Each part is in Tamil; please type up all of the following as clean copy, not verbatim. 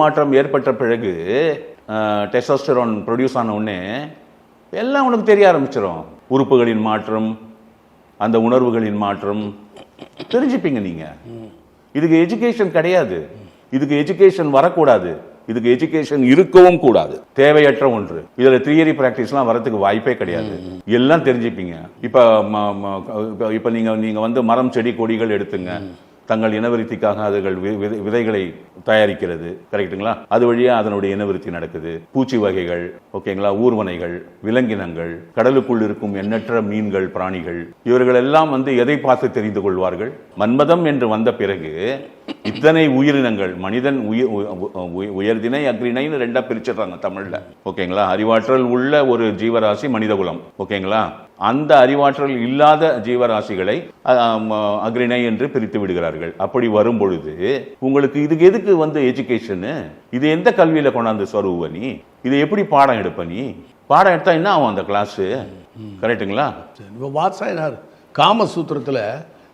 மாற்றம் ஏற்பட்ட பிறகு டெஸ்டோஸ்டெரான் ப்ரொடியூஸ் ஆன உடனே எல்லாம் உனக்கு தெரிய ஆரம்பிச்சிடும். உறுப்புகளின் மாற்றம், அந்த உணர்வுகளின் மாற்றம் தெரிஞ்சுப்பீங்க நீங்க. இதுக்கு எஜுகேஷன் கிடையாது, இதுக்கு எஜுகேஷன் வரக்கூடாது, இதுக்கு எஜுகேஷன் இருக்கவும் கூடாது. தேவையற்ற ஒன்று. இதுல தியரி பிராக்டிஸ்லாம் வரதுக்கு வாய்ப்பே கிடையாது. எல்லாம் தெரிஞ்சுப்பீங்க. இப்ப நீங்க வந்து மரம் செடி கொடிகள் எடுத்துங்க. தங்கள் இனவிருத்திக்காக அதுகள் விதைகளை தயாரிக்கிறது, கரெக்டுங்களா? அது வழியா அதனுடைய இனவிருத்தி நடக்குது. பூச்சி வகைகள், ஓகேங்களா, ஊர்வனைகள், விலங்கினங்கள், கடலுக்குள் இருக்கும் எண்ணற்ற மீன்கள், பிராணிகள், இவர்கள் எல்லாம் வந்து எதை பார்த்து தெரிந்து கொள்வார்கள்? மன்மதம் என்று வந்த பிறகு இத்தனை உயிரினங்கள், மனிதன் உயர்திணை அக்ரிணைன்னு ரெண்டா பிரிச்சிடுறாங்க தமிழ்ல, ஓகேங்களா? அறிவாற்றல் உள்ள ஒரு ஜீவராசி மனிதகுலம், ஓகேங்களா? அந்த அறிவாற்றல் இல்லாத ஜீவராசிகளை அக்ரிணை என்று பிரித்து விடுகிறார்கள். அப்படி வரும் பொழுது உங்களுக்கு இதுக்கு எதுக்கு வந்து எஜுகேஷன்? இது எந்த கல்வியில கொண்டாந்து சொருவ நீ? இதை எப்படி பாடம் எடுப்ப நீ? பாடம் எடுத்தா என்ன ஆகும் அந்த கிளாஸ்? கரெக்டுங்களா? வாத்சாயனார் காமசூத்திரத்துல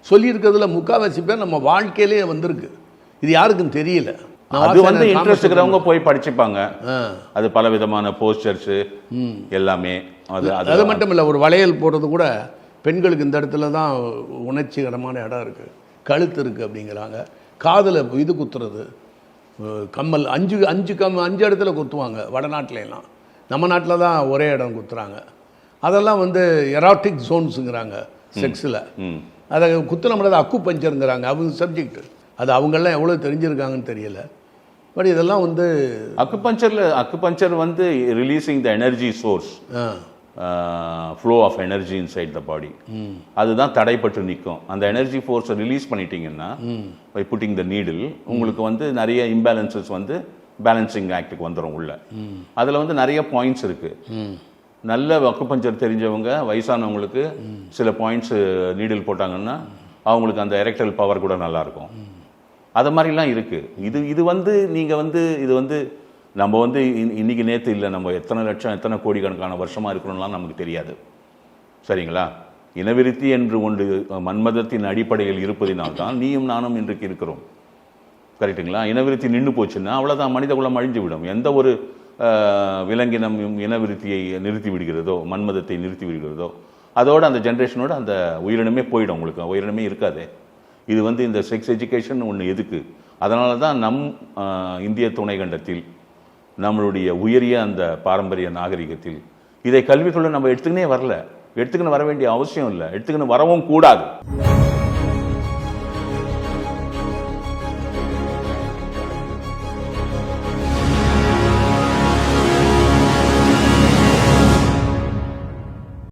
சொல்லி இருக்கிறதுல முக்காவாசி பேர் நம்ம வாழ்க்கையிலேயே வந்திருக்கு. இது யாருக்கும் தெரியல. அது வந்து இன்ட்ரெஸ்ட் இருக்கிறவங்க போய் படிச்சுப்பாங்க. அது பல விதமான போஸ்டர்ஸ் எல்லாமே. அது மட்டும் இல்லை, ஒரு வளையல் போடுறது கூட பெண்களுக்கு இந்த இடத்துல தான் உணர்ச்சிகரமான இடம் இருக்குது, கழுத்து இருக்குது அப்படிங்கிறாங்க. காதில் இது குத்துறது, கம்மல் அஞ்சு இடத்துல குத்துவாங்க வடநாட்டிலாம். நம்ம நாட்டில் தான் ஒரே இடம் குத்துறாங்க. அதெல்லாம் வந்து எராட்டிக் ஜோன்ஸுங்கிறாங்க செக்ஸில். அதை குத்துனோம்னா அக்கு பஞ்சருங்கிறாங்க. அவங்க சப்ஜெக்ட் அது அவங்கெல்லாம் எவ்வளோ தெரிஞ்சிருக்காங்கன்னு தெரியல. பட் இதெல்லாம் வந்து அக்குபஞ்சர் வந்து releasing the energy source, flow of energy inside the body. அதுதான் தடைப்பட்டு நிற்கும். அந்த எனர்ஜி ஃபோர்ஸை ரிலீஸ் பண்ணிட்டீங்கன்னா பை புட்டிங் த நீடில் உங்களுக்கு வந்து நிறைய இம்பேலன்சஸ் வந்து பேலன்சிங் ஆக்டுக்கு வந்துடும் உள்ள. அதில் வந்து நிறைய பாயிண்ட்ஸ் இருக்கு. நல்ல அக்குபஞ்சர் தெரிஞ்சவங்க வயசானவங்களுக்கு சில பாயிண்ட்ஸ் நீடில் போட்டாங்கன்னா அவங்களுக்கு அந்த எரெக்டல் பவர் கூட நல்லா இருக்கும். அது மாதிரிலாம் இருக்கு. இது வந்து நீங்க வந்து இது வந்து நம்ம வந்து இன்னைக்கு நேற்று இல்லை, நம்ம எத்தனை லட்சம் எத்தனை கோடிக்கணக்கான வருஷமா இருக்கணும்லாம் நமக்கு தெரியாது, சரிங்களா? இனவிருத்தி என்று ஒன்று மன்மதத்தின் அடிப்படையில் இருப்பதினால்தான் நீயும் நானும் இன்றைக்கு இருக்கிறோம், கரெக்டுங்களா? இனவிருத்தி நின்று போச்சுன்னா அவ்வளோதான், மனித குலம் அழிஞ்சு விடும். எந்த ஒரு விலங்கினம் இனவிருத்தியை நிறுத்தி விடுகிறதோ, மன்மதத்தை நிறுத்தி விடுகிறதோ, அதோட அந்த ஜென்ரேஷனோட அந்த உயிரினமே போயிடும். உங்களுக்கு உயிரினமே இருக்காது. இது வந்து இந்த செக்ஸ் எஜுகேஷன் ஒன்று எதுக்கு? அதனால தான் நம் இந்திய துணைக்கண்டத்தில் நம்மளுடைய உயரிய அந்த பாரம்பரிய நாகரிகத்தில் இதை கல்விக்குள்ள நம்ம எடுத்துக்கினே வரல. எடுத்துக்கின்னு வர வேண்டிய அவசியம் இல்லை, எடுத்துக்கின்னு வரவும் கூடாது.